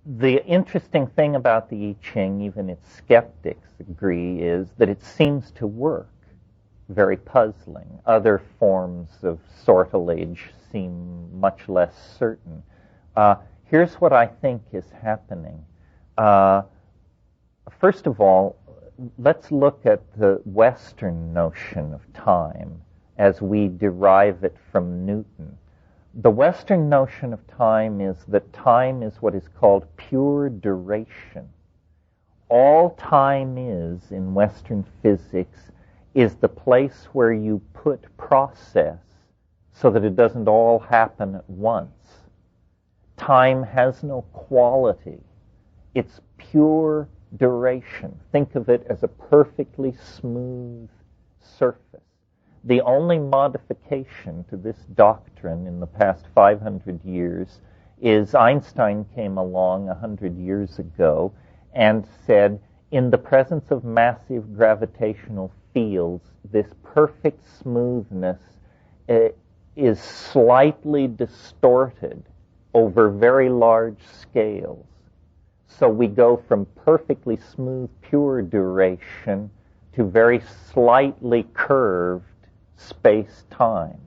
The interesting thing about the I Ching, even its skeptics agree, is that it seems to work. Very puzzling. Other forms of sortilege seem much less certain. Here's what I think is happening. First of all, let's look at the Western notion of time as we derive it from Newton. The Western notion of time is that time is what is called pure duration. All time is, in Western physics, is the place where you put process so that it doesn't all happen at once. Time has no quality. It's pure duration. Think of it as a perfectly smooth surface. The only modification to this doctrine in the past 500 years is Einstein came along 100 years ago and said, in the presence of massive gravitational fields, this perfect smoothness is slightly distorted over very large scales. So we go from perfectly smooth, pure duration to very slightly curved space-time.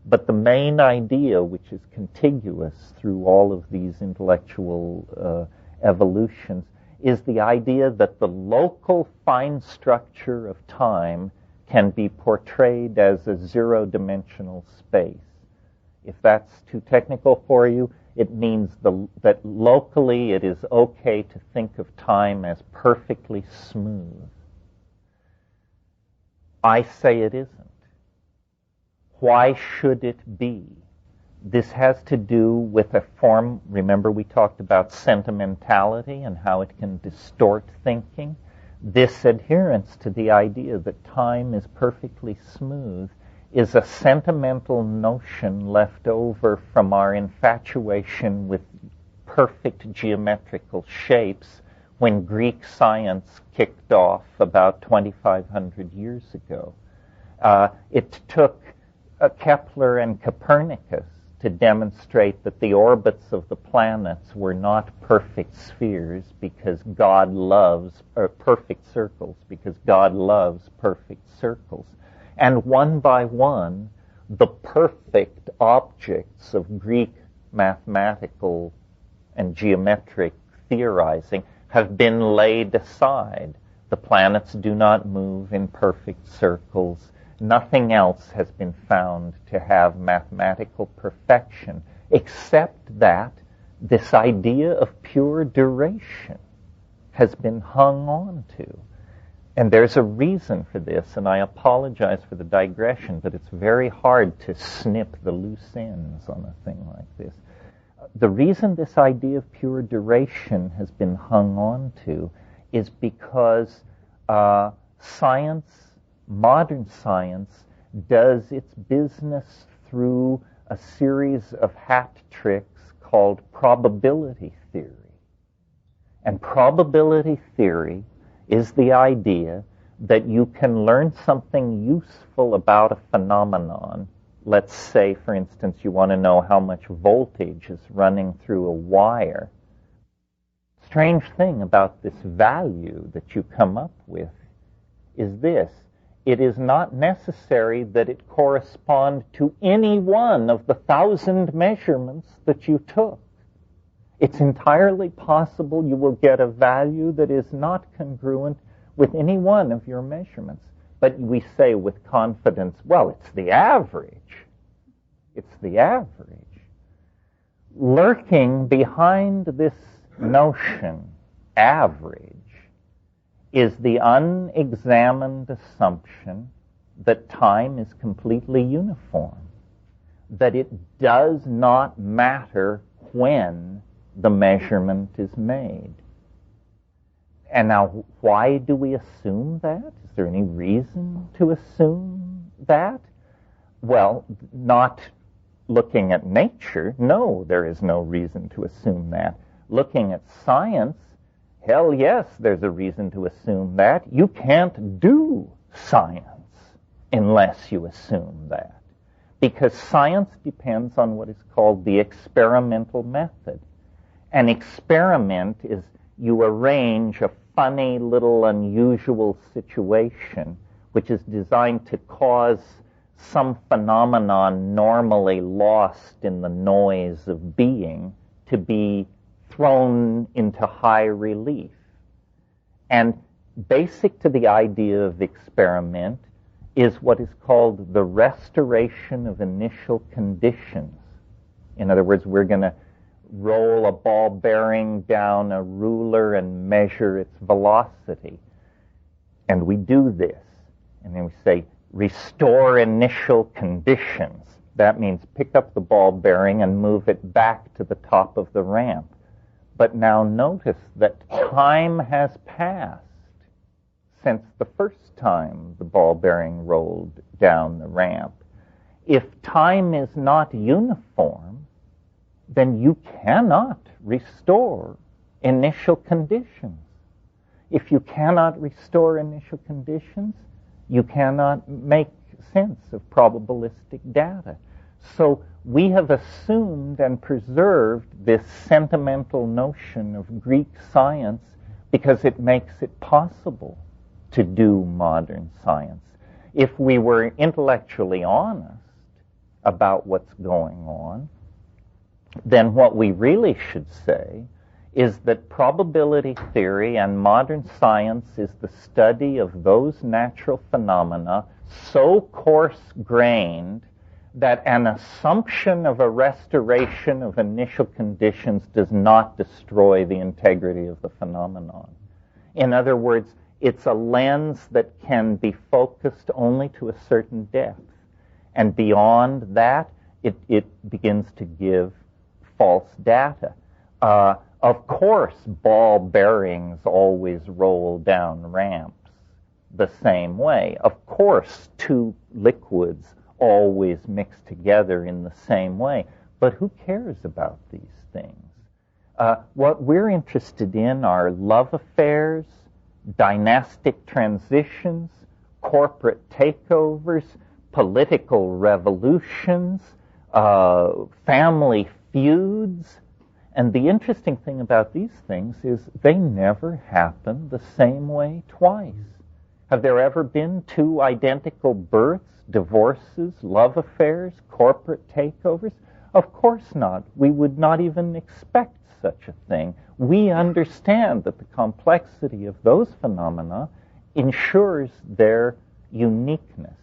But the main idea, which is contiguous through all of these intellectual evolutions, is the idea that the local fine structure of time can be portrayed as a zero-dimensional space. If that's too technical for you, it means that locally it is okay to think of time as perfectly smooth. I say it isn't. Why should it be? This has to do with a form, remember we talked about sentimentality and how it can distort thinking. This adherence to the idea that time is perfectly smooth is a sentimental notion left over from our infatuation with perfect geometrical shapes when Greek science kicked off about 2,500 years ago. It took Kepler and Copernicus to demonstrate that the orbits of the planets were not perfect spheres because God loves, or perfect circles, because God loves perfect circles. And one by one, the perfect objects of Greek mathematical and geometric theorizing have been laid aside. The planets do not move in perfect circles. Nothing else has been found to have mathematical perfection, except that this idea of pure duration has been hung on to. And there's a reason for this, and I apologize for the digression, but it's very hard to snip the loose ends on a thing like this. The reason this idea of pure duration has been hung on to is because science, modern science, does its business through a series of hat tricks called probability theory. And probability theory is the idea that you can learn something useful about a phenomenon. Let's say, for instance, you want to know how much voltage is running through a wire. Strange thing about this value that you come up with is this. It is not necessary that it correspond to any one of the 1,000 measurements that you took. It's entirely possible you will get a value that is not congruent with any one of your measurements. But we say with confidence, well, it's the average. It's the average. Lurking behind this notion, average, is the unexamined assumption that time is completely uniform, that it does not matter when the measurement is made. And now, why do we assume that? Is there any reason to assume that? Well, not looking at nature, no, there is no reason to assume that. Looking at science, hell yes, there's a reason to assume that. You can't do science unless you assume that. Because science depends on what is called the experimental method. An experiment is you arrange a funny little unusual situation which is designed to cause some phenomenon normally lost in the noise of being to be thrown into high relief. And basic to the idea of experiment is what is called the restoration of initial conditions. In other words, we're going to roll a ball bearing down a ruler and measure its velocity. And we do this. And then we say, restore initial conditions. That means pick up the ball bearing and move it back to the top of the ramp. But now notice that time has passed since the first time the ball bearing rolled down the ramp. If time is not uniform, then you cannot restore initial conditions. If you cannot restore initial conditions, you cannot make sense of probabilistic data. So we have assumed and preserved this sentimental notion of Greek science because it makes it possible to do modern science. If we were intellectually honest about what's going on, then what we really should say is that probability theory and modern science is the study of those natural phenomena so coarse-grained that an assumption of a restoration of initial conditions does not destroy the integrity of the phenomenon. In other words, it's a lens that can be focused only to a certain depth. And beyond that, it begins to give false data. Of course, ball bearings always roll down ramps the same way. Of course, two liquids always mix together in the same way. But who cares about these things? What we're interested in are love affairs, dynastic transitions, corporate takeovers, political revolutions, family feuds. And the interesting thing about these things is they never happen the same way twice. Have there ever been two identical births, divorces, love affairs, corporate takeovers? Of course not. We would not even expect such a thing. We understand that the complexity of those phenomena ensures their uniqueness.